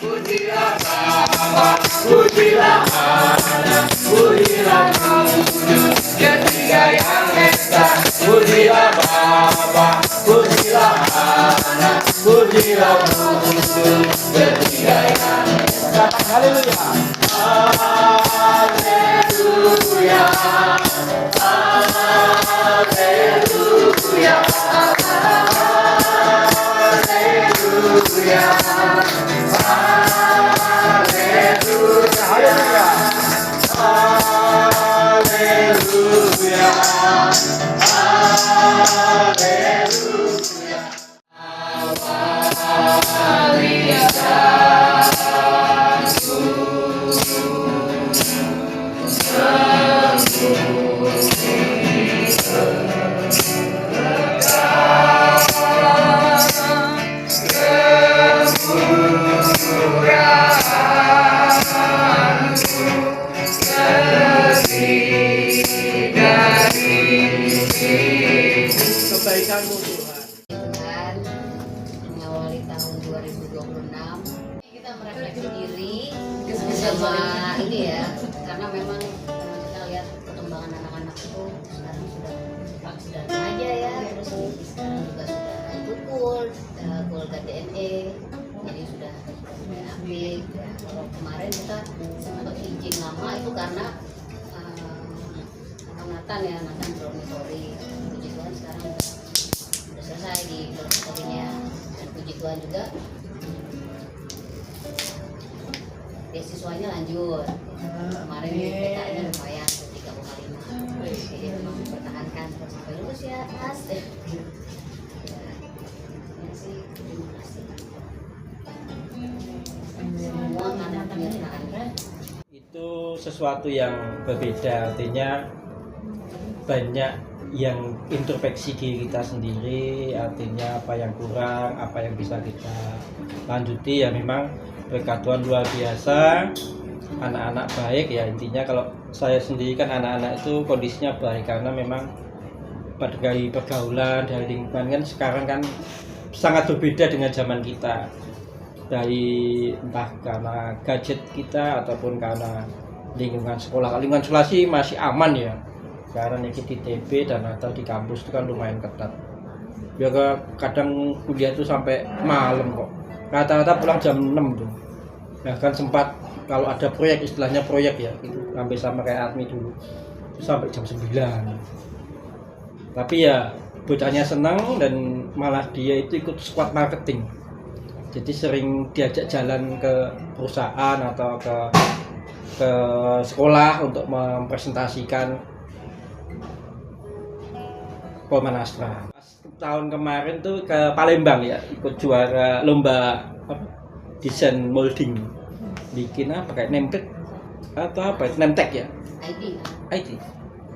Pujilah Bapa, pujilah Anak, pujilah Roh Kudus, ketiga yang esa. Pujilah Bapa, pujilah Anak, pujilah Roh Kudus, ketiga yang esa. Haleluya. Haleluya. Haleluya. Haleluya. Haleluya. Haleluya. Haleluya. Kebaikanmu Tuhan. Tuhan mengawali tahun 2026 kita merefleksi diri sama ini ya, karena memang kita lihat perkembangan anak-anak itu sekarang sudah remaja ya, terus sekarang juga sudah ikut kul KDNE, jadi sudah aktif ya. Kalau kemarin kita sempat izin lama itu karena Nathan ya, Nathan dormitory. Puji Tuhan sekarang udah selesai di dormitorynya, dan puji Tuhan juga beasiswanya lanjut. Kemarin di PK-nya lumayan 3,5, jadi memang mempertahankan sampai lulus ya, Mas. Ya, sih, terima kasih semua karena penyertaan. Itu sesuatu yang berbeda, artinya banyak yang introspeksi diri kita sendiri, artinya apa yang kurang, apa yang bisa kita lanjuti. Ya memang berkat Tuhan luar biasa, anak-anak baik ya. Intinya kalau saya sendiri kan anak-anak itu kondisinya baik karena memang dari pergaulan, dari lingkungan kan sekarang kan sangat berbeda dengan zaman kita, dari entah karena gadget kita ataupun karena lingkungan sekolah. Lingkungan sekolah sih masih aman ya, karena ini di TB dan atau di kampus itu kan lumayan ketat. Ya kadang kuliah itu sampai malam kok. Rata-rata pulang jam 6 tuh. Bahkan sempat kalau ada proyek, istilahnya proyek ya, itu sampai sama kayak admin dulu. Itu sampai jam 9. Tapi ya bocahnya senang dan malah dia itu ikut squad marketing. Jadi sering diajak jalan ke perusahaan atau ke sekolah untuk mempresentasikan Polman Astra. Tahun kemarin tuh ke Palembang ya, ikut juara lomba desain molding, bikin apa kayak nemtek atau apa nemtek ya, ID.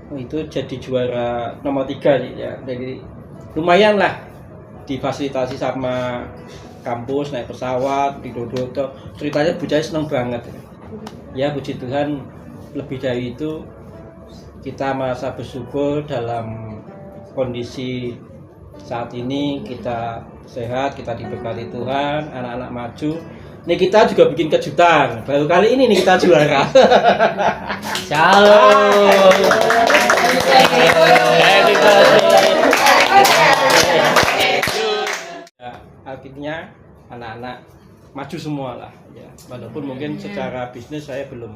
Oh, itu jadi juara nomor 3 ya. Jadi lumayan lah, difasilitasi sama kampus, naik pesawat di Dodo. Ceritanya bocahnya seneng banget ya. Puji Tuhan, lebih dari itu kita merasa bersyukur dalam kondisi saat ini kita sehat, kita diberkati Tuhan, anak-anak maju. Ini kita juga bikin kejutan. Baru kali ini nih kita juara. Shalom. Akhirnya anak-anak maju semua lah ya. Walaupun mungkin secara bisnis saya belum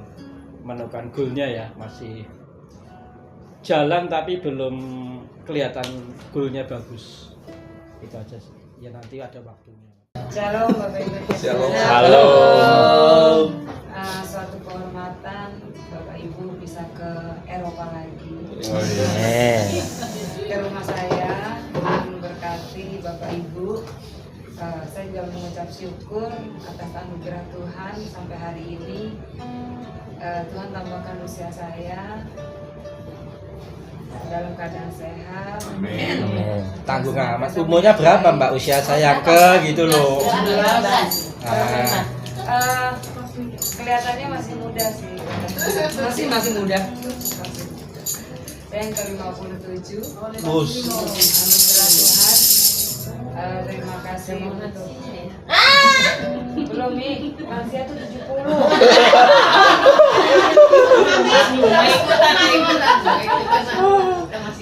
menemukan goalnya ya, masih jalan tapi belum kelihatan goalnya bagus. Itu aja sih. Ya nanti ada waktunya. Shalom Bapak Ibu. Shalom. Halo. Suatu kehormatan Bapak Ibu bisa ke Eropa lagi. Ke rumah saya, Tuhan berkati Bapak Ibu. Saya juga mengucap syukur atas anugerah Tuhan sampai hari ini. Tuhan tambahkan usia saya dalam keadaan sehat. Amin. Tanggung amat. Umurnya berapa Mbak usia saya ke gitu loh? 19. Kelihatannya masih muda sih. Masih muda. Saya yang ke-57. Bus. Anugerah Tuhan. Terima kasih untuk Belum nih, lansia tuh 70.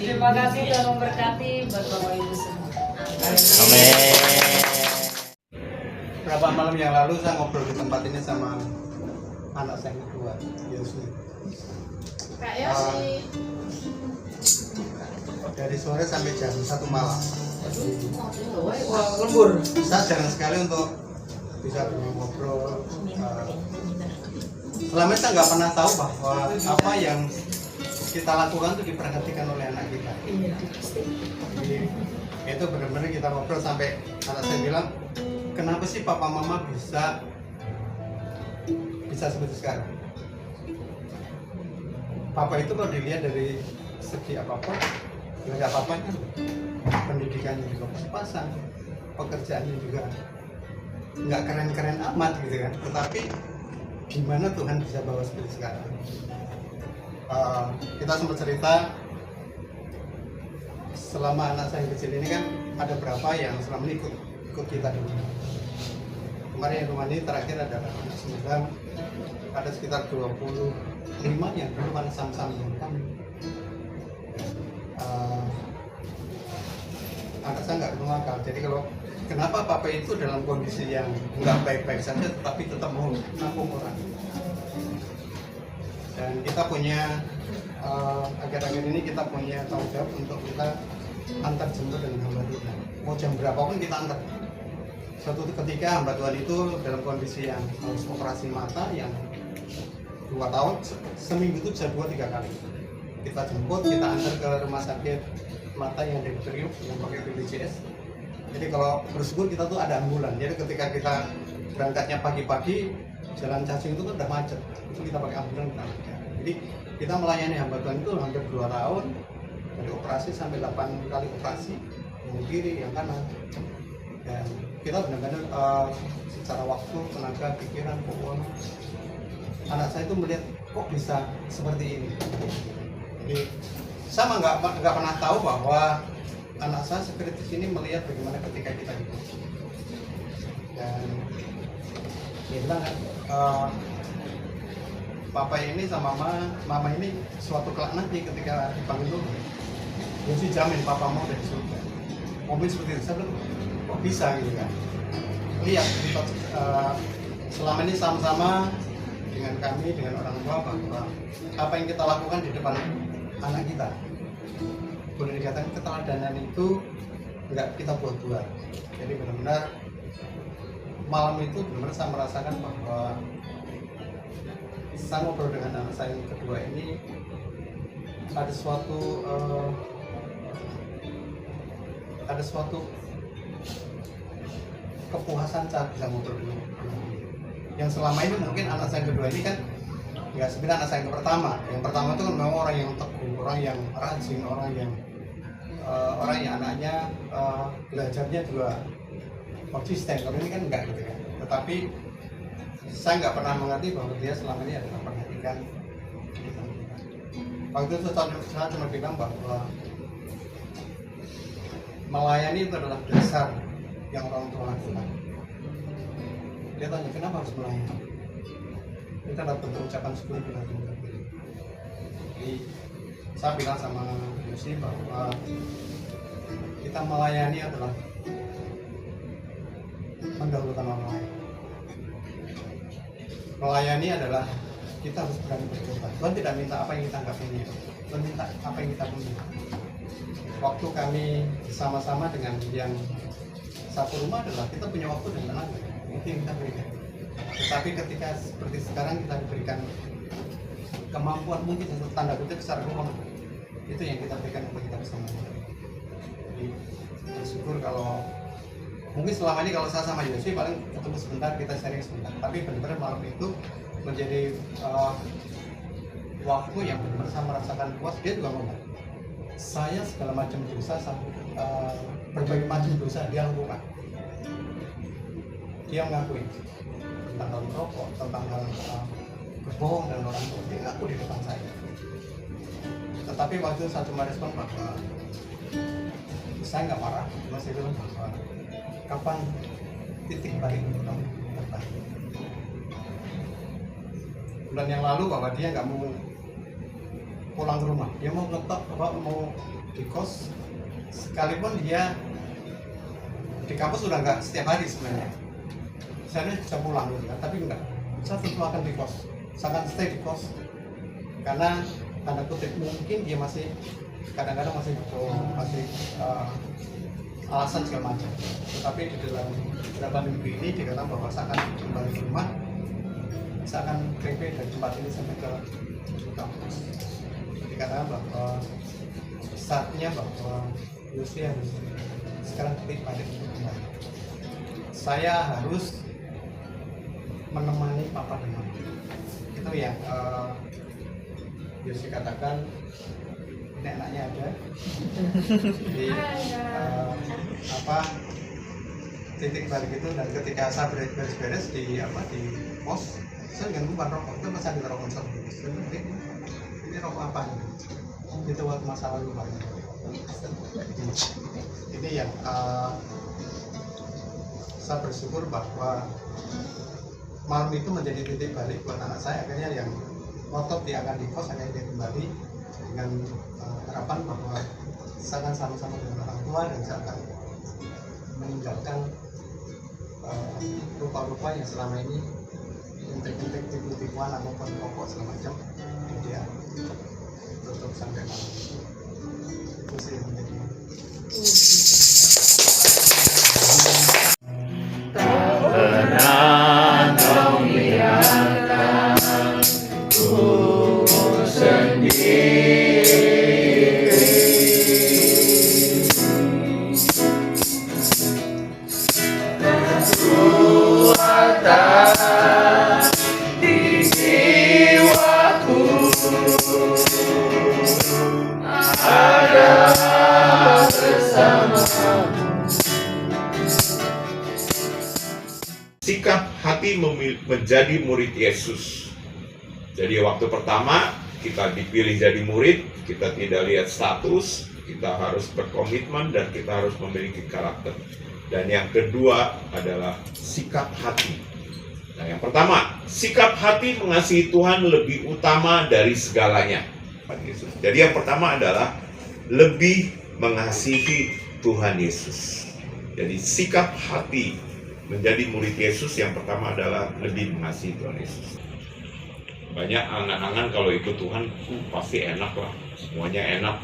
Terima kasih, Tuhan memberkati buat Bapak Ibu semua. Amin. Berapa malam yang lalu saya ngobrol di tempat ini sama anak saya yang kedua, Yosi. Kak Yosi. Dari sore sampai jam 1 malam. Wah, lembur. Saya jarang sekali untuk bisa ngobrol. Selama ini saya nggak pernah tahu bahwa apa yang kita lakukan itu diperhatikan oleh anak kita. Jadi, itu benar-benar kita ngobrol sampai anak saya bilang, kenapa sih papa mama bisa seperti sekarang? Papa itu kalau dilihat dari segi apapun, nggak apa-apanya. Pendidikannya juga pas-pasan, pekerjaannya juga nggak keren-keren amat gitu kan. Tetapi gimana Tuhan bisa bawa seperti sekarang? Kita sempat cerita selama anak saya yang kecil ini kan ada berapa yang selama ini ikut kita dulu. Kemarin yang rumah ini terakhir ada anak 9, ada sekitar 25 yang dulu kan sama-sama dengan kami. Anak saya nggak ketemu akal. Jadi kalau kenapa papa itu dalam kondisi yang nggak baik-baik saja tetapi tetap mau nampung orang. Dan kita punya akhir-akhir ini kita punya tanggung jawab untuk kita antar jemput dengan hamba Tuhan. Mau jam berapapun kita antar. Suatu ketika hamba Tuhan itu dalam kondisi yang harus operasi mata yang 2 tahun, seminggu itu bisa 2-3 kali. Kita jemput, kita antar ke rumah sakit mata yang dari Priok yang pakai BPJS. Jadi kalau bersyukur kita tuh ada ambulan. Jadi ketika kita berangkatnya pagi-pagi, jalan cacing itu tuh udah macet. Itu kita pakai ambulan kita. Jadi kita melayani hamba Tuhan itu hampir 2 tahun, dari operasi sampai 8 kali operasi, yang kiri, yang kanan. Dan kita benar-benar secara waktu, tenaga, pikiran, keuangan, anak saya itu melihat kok bisa seperti ini. Jadi sama nggak pernah tahu bahwa anak saya sekritis ini melihat bagaimana ketika kita hidup. Dan dia bilang kan, papa ini sama mama ini suatu kelak nanti ketika dipanggil Tuhan, dia sih jamin papa mau dari surga. Mobil seperti itu, saya bilang kok bisa gitu kan. Lihat selama ini sama-sama dengan kami, dengan orang tua, bahwa apa yang kita lakukan di depan anak kita, boleh dikatakan keteladanan itu nggak kita buat-buat. Jadi benar-benar malam itu benar-benar saya merasakan bahwa saya ngobrol dengan anak saya yang kedua ini ada suatu kepuasan saat bisa ngobrol dengan yang selama ini mungkin anak saya yang kedua ini kan nggak sebenarnya anak saya yang pertama. Yang pertama itu kan memang orang yang teguh, orang yang rajin, orang yang anaknya belajarnya juga konsisten. Kalau ini kan enggak gitu kan. Tetapi saya nggak pernah mengerti bahwa dia selama ini adalah perhatikan. Waktu itu saya cuma bilang bahwa melayani itu adalah dasar yang orang tua lakukan. Dia tanya kenapa harus melayani? Kita dapat ucapan syukur bila Tuhan. Jadi saya bilang sama Yosi bahwa kita melayani adalah mendahulukan orang lain. Melayani adalah kita harus berani berkorban. Tuhan tidak minta apa yang kita nggak punya, Tuhan minta apa yang kita punya. Waktu kami bersama-sama dengan yang satu rumah adalah kita punya waktu dan tenaga, itu yang kita berikan. Tetapi ketika seperti sekarang kita diberikan kemampuan mungkin satu tanda kutip secara keuangan, itu yang kita berikan untuk kita bersama. Jadi bersyukur kalau mungkin selama ini kalau saya sama Yosi paling ketemu sebentar, kita sharing sebentar. Tapi benar-benar malam itu menjadi waktu yang benar-benar saya merasakan puas. Dia juga ngomong, saya segala macam dosa, berbagai macam dosa dia lakukan. Dia mengakui tentang hal merokok, tentang hal berbohong dan orang tua, dia ngaku di depan saya. Tetapi waktu saya cuma respon bahwa saya nggak marah, cuma saya bilang bahwa kapan titik balik untuk kamu bertahan. Bulan yang lalu bahwa dia nggak mau pulang ke rumah, dia mau ngetop mau di kos, sekalipun dia di kampus sudah nggak setiap hari sebenarnya. Saya bisa pulang gitu kan, tapi enggak. Saya tentu akan di kos, saya akan stay di kos karena tanda kutip mungkin dia masih kadang-kadang masih alasan segala macam. Tetapi di dalam beberapa minggu ini dikatakan bahwa saya akan kembali ke rumah, saya akan PP dari tempat ini sampai ke kampus. Dikatakan bahwa saatnya bahwa Yosi harus sekarang titik balik untuk kembali. Saya harus menemani papa dan mama. Itu yang Yosi katakan, ini anaknya ada. Jadi titik balik itu, dan ketika saya beres-beres di pos, saya nggak bukan rokok, itu masih ada rokok satu. Ini rokok apa? Itu waktu masa lalu Pak. Ini yang saya bersyukur bahwa malam itu menjadi titik balik buat anak saya, akhirnya yang ngotot dia akan di kos, akhirnya dia kembali dengan harapan bahwa saya akan sama-sama dengan orang tua dan saya akan meninggalkan rupa-rupa yang selama ini intek-intek tipu-tipuan ataupun rokok segala macam, dia tutup sampai malam. Itu sih yang menjadi sikap hati menjadi murid Yesus. Jadi waktu pertama kita dipilih jadi murid, kita tidak lihat status, kita harus berkomitmen dan kita harus memiliki karakter. Dan yang kedua adalah sikap hati. Nah, yang pertama, sikap hati mengasihi Tuhan lebih utama dari segalanya. Jadi yang pertama adalah lebih mengasihi Tuhan Yesus. Jadi sikap hati menjadi murid Yesus yang pertama adalah lebih mengasihi Tuhan Yesus. Banyak angan-angan kalau ikut Tuhan pasti enak lah, semuanya enak.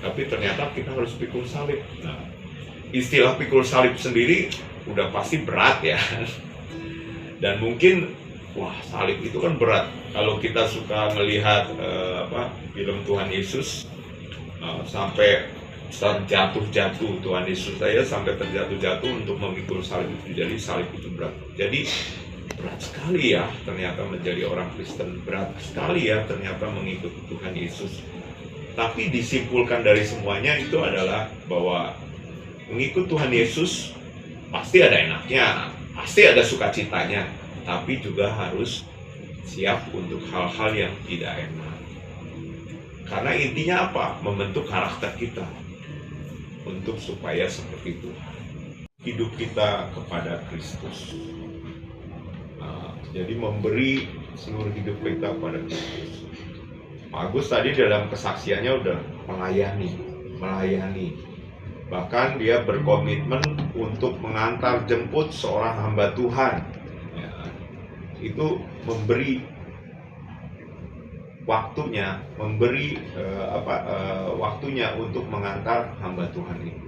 Tapi ternyata kita harus pikul salib. Nah, istilah pikul salib sendiri udah pasti berat ya. Dan mungkin, wah salib itu kan berat. Kalau kita suka melihat film Tuhan Yesus, sampai terjatuh-jatuh Tuhan Yesus saya sampai terjatuh-jatuh untuk memikul salib itu. Jadi salib itu berat. Jadi berat sekali ya ternyata menjadi orang Kristen, berat sekali ya ternyata mengikuti Tuhan Yesus. Tapi disimpulkan dari semuanya itu adalah bahwa mengikut Tuhan Yesus pasti ada enaknya, pasti ada sukacitanya, tapi juga harus siap untuk hal-hal yang tidak enak. Karena intinya apa? Membentuk karakter kita untuk supaya seperti Tuhan. Hidup kita kepada Kristus. Jadi memberi seluruh hidup kita kepada Kristus. Pak Agus tadi dalam kesaksiannya udah melayani. Bahkan dia berkomitmen untuk mengantar jemput seorang hamba Tuhan. Ya, itu memberi waktunya, waktunya untuk mengantar hamba Tuhan itu.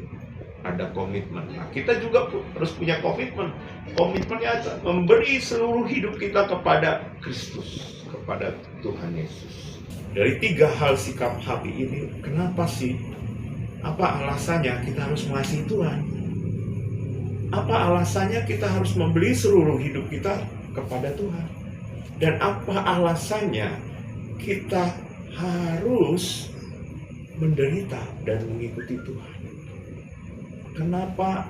Ada komitmen. Nah, kita juga harus punya komitmen. Komitmennya memberi seluruh hidup kita kepada Kristus, kepada Tuhan Yesus. Dari 3 hal sikap hati ini, kenapa sih? Apa alasannya kita harus mengasihi Tuhan? Apa alasannya kita harus memberi seluruh hidup kita kepada Tuhan? Dan apa alasannya kita harus menderita dan mengikuti Tuhan? Kenapa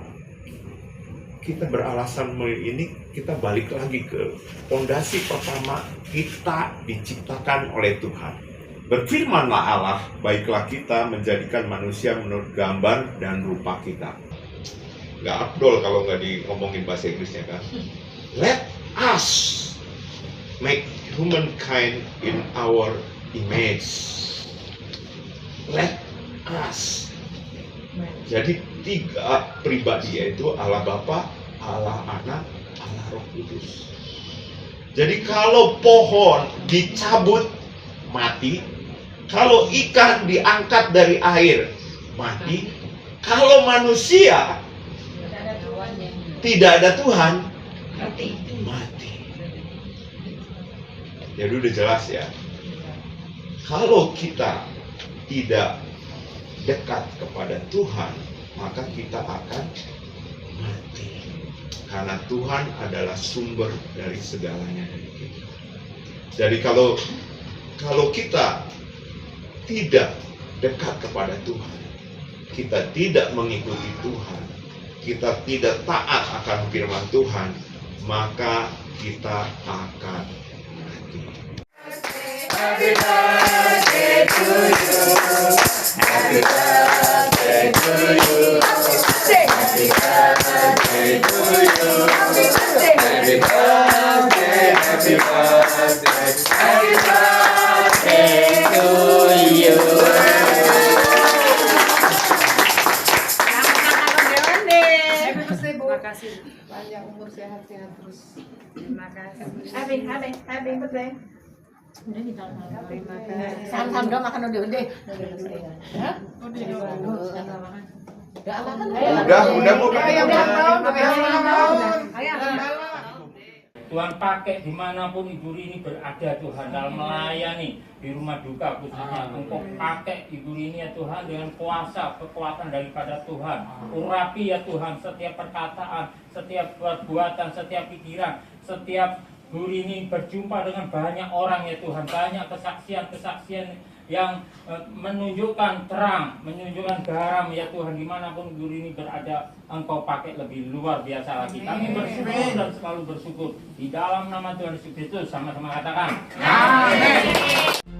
kita beralasan ini? Kita balik lagi ke fondasi pertama, kita diciptakan oleh Tuhan. Berfirmanlah Allah, baiklah kita menjadikan manusia menurut gambar dan rupa kita. nggak abdol kalau nggak ngomongin bahasa Inggrisnya kan. Let us make humankind in our image. Let us. Jadi 3 pribadi, yaitu Allah Bapa, Allah Anak, Allah Roh Kudus. Jadi kalau pohon dicabut mati, kalau ikan diangkat dari air mati, kalau manusia tidak ada Tuhan mati. Jadi udah jelas ya. Kalau kita tidak dekat kepada Tuhan, maka kita akan mati. Karena Tuhan adalah sumber dari segalanya dari kita. Jadi kalau kita tidak dekat kepada Tuhan, kita tidak mengikuti Tuhan, kita tidak taat akan firman Tuhan, maka kita akan mati. Happy birthday to you. Happy birthday to you. Happy birthday to you. Happy birthday, happy birthday, happy birthday to you. Terima kasih. Panjang umur, sehat-sehat terus. Terima kasih. Happy birthday. Terima kasih. Sam dong makan udah. Hah? Udah Bu. Tuhan pakai dimanapun Ibu Rini berada Tuhan, dalam melayani di rumah duka khususnya, Engkau pakai Ibu Rini ya Tuhan dengan kuasa, kekuatan daripada Tuhan. Urapi ya Tuhan setiap perkataan, setiap perbuatan, setiap pikiran, setiap Bu Rini berjumpa dengan banyak orang ya Tuhan, banyak kesaksian-kesaksian yang menunjukkan terang, menunjukkan garam ya Tuhan, dimanapun Bu Rini berada, Engkau pakai lebih luar biasa lagi. Kami bersyukur dan selalu bersyukur di dalam nama Tuhan Yesus Kristus, sama-sama katakan amin.